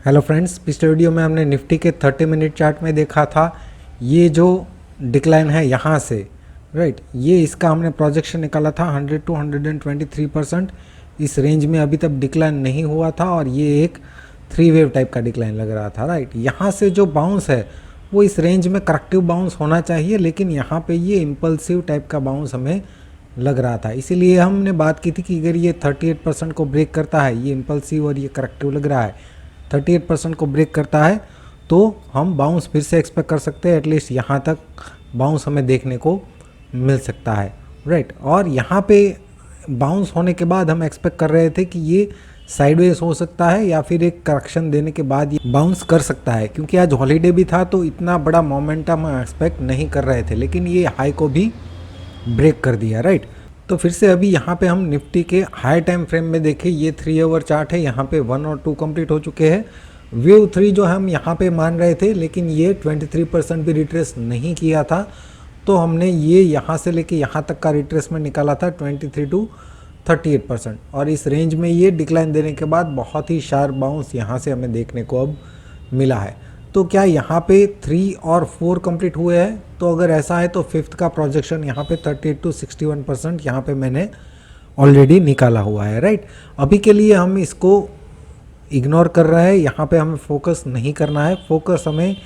Hello friends, पिछले video में हमने निफ्टी के 30 मिनट चार्ट में देखा था ये जो डिक्लाइन है यहाँ से, राइट, ये इसका हमने प्रोजेक्शन निकाला था 100 to 123%। इस रेंज में अभी तक डिक्लाइन नहीं हुआ था और ये एक 3 वेव टाइप का डिक्लाइन लग रहा था, राइट। यहाँ से जो बाउंस है वो इस रेंज में करेक्टिव बाउंस होना चाहिए, लेकिन यहाँ पे ये इम्पल्सिव टाइप का बाउंस हमें लग रहा था। इसीलिए हमने बात की थी कि अगर ये 38% को ब्रेक करता है, ये इम्पल्सिव और ये करेक्टिव लग रहा है, 38% को ब्रेक करता है तो हम बाउंस फिर से एक्सपेक्ट कर सकते हैं। एटलीस्ट यहाँ तक बाउंस हमें देखने को मिल सकता है, राइट। और यहाँ पे बाउंस होने के बाद हम एक्सपेक्ट कर रहे थे कि ये साइडवेज हो सकता है या फिर एक करेक्शन देने के बाद ये बाउंस कर सकता है, क्योंकि आज हॉलीडे भी था तो इतना बड़ा मोमेंटम हम एक्सपेक्ट नहीं कर रहे थे, लेकिन ये हाई को भी ब्रेक कर दिया, राइट। तो फिर से अभी यहाँ पे हम निफ्टी के हाई टाइम फ्रेम में देखें, ये 3 आवर चार्ट है, यहाँ पे 1 और 2 कंप्लीट हो चुके हैं। वेव 3 जो हम यहाँ पे मान रहे थे, लेकिन ये 23% भी रिट्रेस नहीं किया था, तो हमने ये यहाँ से लेके यहाँ तक का रिट्रेसमेंट निकाला था 23 to 38%। और इस रेंज में ये डिक्लाइन देने के बाद बहुत ही शार्प बाउंस यहाँ से हमें देखने को अब मिला है। तो क्या यहाँ पे 3 और 4 कंप्लीट हुए हैं? तो अगर ऐसा है तो फिफ्थ का प्रोजेक्शन यहाँ पे 38 to 61% यहाँ पे मैंने ऑलरेडी निकाला हुआ है, राइट। अभी के लिए हम इसको इग्नोर कर रहे हैं, यहाँ पे हमें फोकस नहीं करना है। फोकस हमें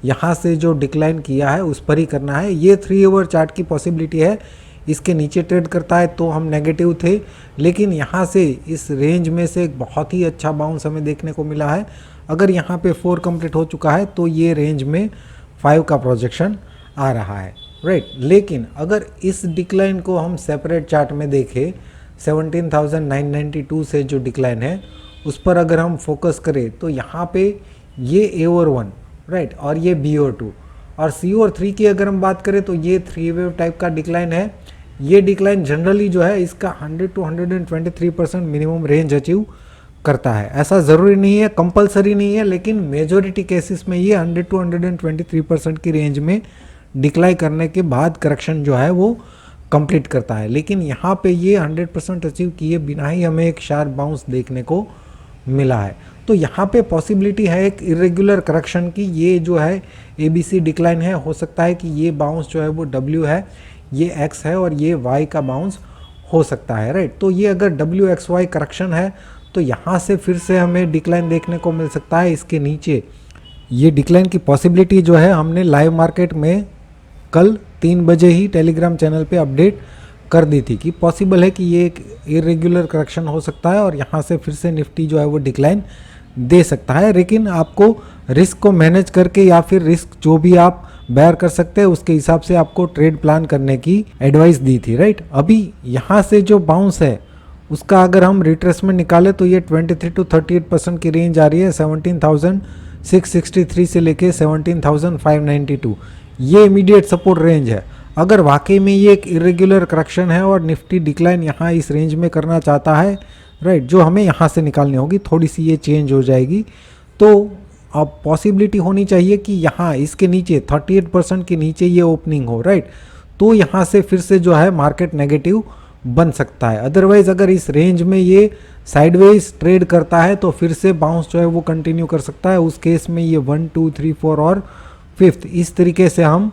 यहाँ से जो डिक्लाइन किया है उस पर ही करना है। ये 3 आवर चार्ट की पॉसिबिलिटी है, इसके नीचे ट्रेड करता है तो हम नेगेटिव थे, लेकिन यहाँ से इस रेंज में से एक बहुत ही अच्छा बाउंस हमें देखने को मिला है। अगर यहाँ पे 4 कंप्लीट हो चुका है तो ये रेंज में 5 का प्रोजेक्शन आ रहा है, राइट। लेकिन अगर इस डिक्लाइन को हम सेपरेट चार्ट में देखें, 17,992 से जो डिक्लाइन है उस पर अगर हम फोकस करें तो यहाँ पे ये ए और 1, राइट, और ये बी और 2 और सी और 3 की अगर हम बात करें तो ये 3 वेव टाइप का डिक्लाइन है। ये डिक्लाइन जनरली जो है इसका 100 to 123% मिनिमम रेंज अचीव करता है। ऐसा ज़रूरी नहीं है, कंपलसरी नहीं है, लेकिन मेजॉरिटी केसेस में ये 100 to 123% की रेंज में डिक्लाइन करने के बाद करेक्शन जो है वो कंप्लीट करता है। लेकिन यहाँ पे ये 100% अचीव किए बिना ही हमें एक शार्प बाउंस देखने को मिला है। तो यहाँ पे पॉसिबिलिटी है एक इरेगुलर करेक्शन की। ये जो है ABC डिक्लाइन है, हो सकता है कि ये बाउंस जो है वो W है, ये X है और ये Y का बाउंस हो सकता है, राइट। तो ये अगर WXY करेक्शन है तो यहाँ से फिर से हमें डिक्लाइन देखने को मिल सकता है। इसके नीचे ये डिक्लाइन की पॉसिबिलिटी जो है हमने लाइव मार्केट में कल 3 बजे ही टेलीग्राम चैनल पे अपडेट कर दी थी कि पॉसिबल है कि ये एक इरेगुलर करेक्शन हो सकता है और यहाँ से फिर से निफ्टी जो है वो डिक्लाइन दे सकता है। लेकिन आपको रिस्क को मैनेज करके या फिर रिस्क जो भी आप बेयर कर सकते हैं उसके हिसाब से आपको ट्रेड प्लान करने की एडवाइस दी थी, राइट। अभी यहाँ से जो बाउंस है उसका अगर हम रिट्रेसमेंट निकालें तो ये 23 to 38% की रेंज आ रही है, 17,663 से लेके 17,592, ये इमीडिएट सपोर्ट रेंज है। अगर वाकई में ये एक इरेगुलर करेक्शन है और निफ्टी डिक्लाइन यहाँ इस रेंज में करना चाहता है, राइट, जो हमें यहाँ से निकालनी होगी, थोड़ी सी ये चेंज हो जाएगी, तो अब पॉसिबिलिटी होनी चाहिए कि यहाँ इसके नीचे 38% के नीचे ये ओपनिंग हो, राइट। तो यहाँ से फिर से जो है मार्केट नेगेटिव बन सकता है। अदरवाइज अगर इस रेंज में ये साइडवेज ट्रेड करता है तो फिर से बाउंस जो है वो कंटिन्यू कर सकता है। उस केस में ये 1, 2, 3, 4 और 5th इस तरीके से हम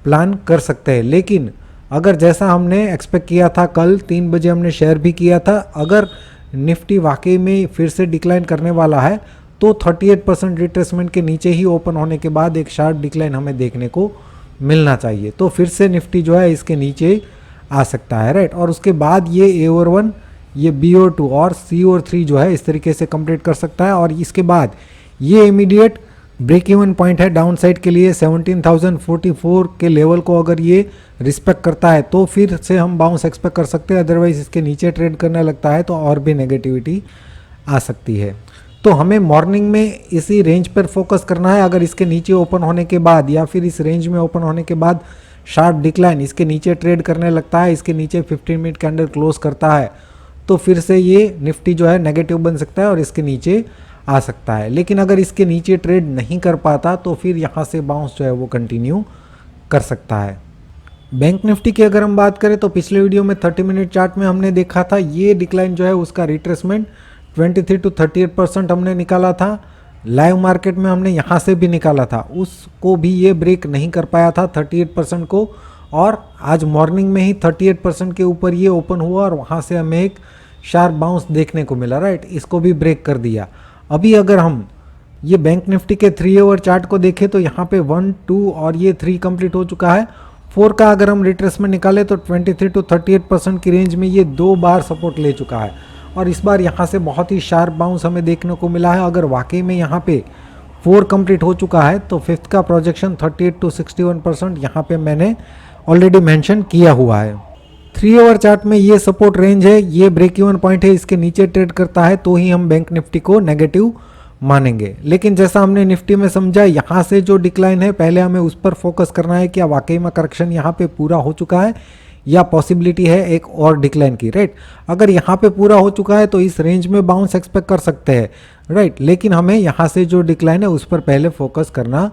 प्लान कर सकते हैं। लेकिन अगर जैसा हमने एक्सपेक्ट किया था, कल 3 बजे हमने शेयर भी किया था, अगर निफ्टी वाकई में फिर से डिक्लाइन करने वाला है तो 38% रिट्रेसमेंट के नीचे ही ओपन होने के बाद एक शार्प डिक्लाइन हमें देखने को मिलना चाहिए। तो फिर से निफ्टी जो है इसके नीचे आ सकता है, राइट। और उसके बाद ये ए और 1, ये बी और 2 और सी और 3 जो है इस तरीके से कंप्लीट कर सकता है। और इसके बाद ये इमीडिएट ब्रेक इवन पॉइंट है डाउन साइड के लिए, 17,044 के लेवल को अगर ये रिस्पेक्ट करता है तो फिर से हम बाउंस एक्सपेक्ट कर सकते हैं। अदरवाइज इसके नीचे ट्रेड करने लगता है तो और भी नेगेटिविटी आ सकती है। तो हमें मॉर्निंग में इसी रेंज पर फोकस करना है। अगर इसके नीचे ओपन होने के बाद या फिर इस रेंज में ओपन होने के बाद शार्प डिक्लाइन इसके नीचे ट्रेड करने लगता है, इसके नीचे 15 मिनट कैंडल क्लोज करता है, तो फिर से ये निफ्टी जो है नेगेटिव बन सकता है और इसके नीचे आ सकता है। लेकिन अगर इसके नीचे ट्रेड नहीं कर पाता तो फिर यहाँ से बाउंस जो है वो कंटिन्यू कर सकता है। बैंक निफ्टी की अगर हम बात करें तो पिछले वीडियो में 30 मिनट चार्ट में हमने देखा था ये डिक्लाइन जो है उसका रिट्रेसमेंट 23 to 38% हमने निकाला था, लाइव मार्केट में हमने यहाँ से भी निकाला था, उसको भी ये ब्रेक नहीं कर पाया था 38% को, और आज मॉर्निंग में ही 38% के ऊपर ये ओपन हुआ और वहाँ से हमें एक शार्प बाउंस देखने को मिला, राइट। इसको भी ब्रेक कर दिया। अभी अगर हम ये बैंक निफ्टी के 3 आवर चार्ट को देखें तो यहाँ पे 1, 2 और ये 3 कंप्लीट हो चुका है। 4 का अगर हम रिट्रेसमेंट निकाले तो 23 to 38% की रेंज में ये 2 बार सपोर्ट ले चुका है, और इस बार यहाँ से बहुत ही शार्प बाउंस हमें देखने को मिला है। अगर वाकई में यहाँ पे 4 कंप्लीट हो चुका है तो 5th का प्रोजेक्शन 38 to 61% यहाँ पे मैंने ऑलरेडी मेंशन किया हुआ है। 3 आवर चार्ट में ये सपोर्ट रेंज है, ये ब्रेक इवन पॉइंट है, इसके नीचे ट्रेड करता है तो ही हम बैंक निफ्टी को नेगेटिव मानेंगे। लेकिन जैसा हमने निफ्टी में समझा, यहाँ से जो डिक्लाइन है पहले हमें उस पर फोकस करना है, क्या वाकई में करेक्शन यहाँ पे पूरा हो चुका है या पॉसिबिलिटी है एक और डिक्लाइन की, राइट। अगर यहाँ पे पूरा हो चुका है तो इस रेंज में बाउंस एक्सपेक्ट कर सकते हैं, राइट। लेकिन हमें यहाँ से जो डिक्लाइन है उस पर पहले फोकस करना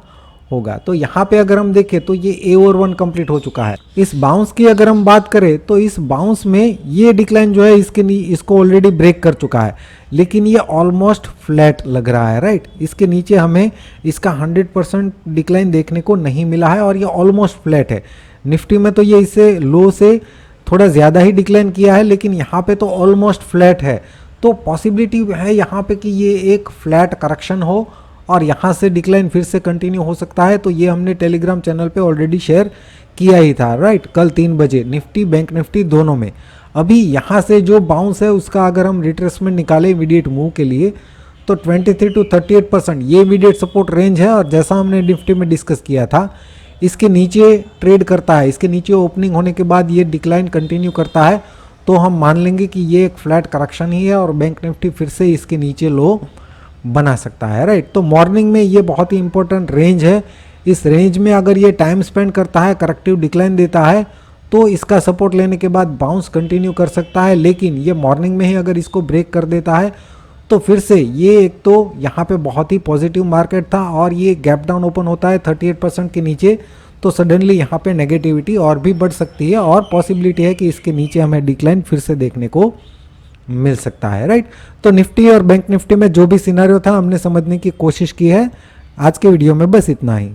होगा। तो यहाँ पे अगर हम देखें तो ये A और 1 कंप्लीट हो चुका है। इस बाउंस की अगर हम बात करें तो इस बाउंस में ये डिक्लाइन जो है इसको ऑलरेडी ब्रेक कर चुका है, लेकिन ये ऑलमोस्ट फ्लैट लग रहा है, राइट। इसके नीचे हमें इसका 100% डिक्लाइन देखने को नहीं मिला है और ये ऑलमोस्ट फ्लैट है। निफ्टी में तो ये इससे लो से थोड़ा ज़्यादा ही डिक्लाइन किया है, लेकिन यहाँ पे तो ऑलमोस्ट फ्लैट है। तो पॉसिबिलिटी है यहाँ पे कि ये एक फ्लैट करेक्शन हो और यहाँ से डिक्लाइन फिर से कंटिन्यू हो सकता है। तो ये हमने टेलीग्राम चैनल पे ऑलरेडी शेयर किया ही था, राइट, कल 3 बजे निफ्टी बैंक निफ्टी दोनों में। अभी यहाँ से जो बाउंस है उसका अगर हम रिट्रेसमेंट निकालें इमीडिएट मूव के लिए तो 23 to 38% ये इमीडिएट सपोर्ट रेंज है। और जैसा हमने निफ्टी में डिस्कस किया था, इसके नीचे ट्रेड करता है, इसके नीचे ओपनिंग होने के बाद ये डिक्लाइन कंटिन्यू करता है तो हम मान लेंगे कि ये एक फ्लैट करेक्शन ही है और बैंक निफ्टी फिर से इसके नीचे लो बना सकता है, राइट। तो मॉर्निंग में ये बहुत ही इंपॉर्टेंट रेंज है। इस रेंज में अगर ये टाइम स्पेंड करता है, करेक्टिव डिक्लाइन देता है, तो इसका सपोर्ट लेने के बाद बाउंस कंटिन्यू कर सकता है। लेकिन ये मॉर्निंग में ही अगर इसको ब्रेक कर देता है तो फिर से ये एक तो यहाँ पे बहुत ही पॉजिटिव मार्केट था और ये गैप डाउन ओपन होता है 38% के नीचे, तो सडनली यहाँ पे नेगेटिविटी और भी बढ़ सकती है और पॉसिबिलिटी है कि इसके नीचे हमें डिक्लाइन फिर से देखने को मिल सकता है, राइट। तो निफ्टी और बैंक निफ्टी में जो भी सिनेरियो था हमने समझने की कोशिश की है। आज के वीडियो में बस इतना ही।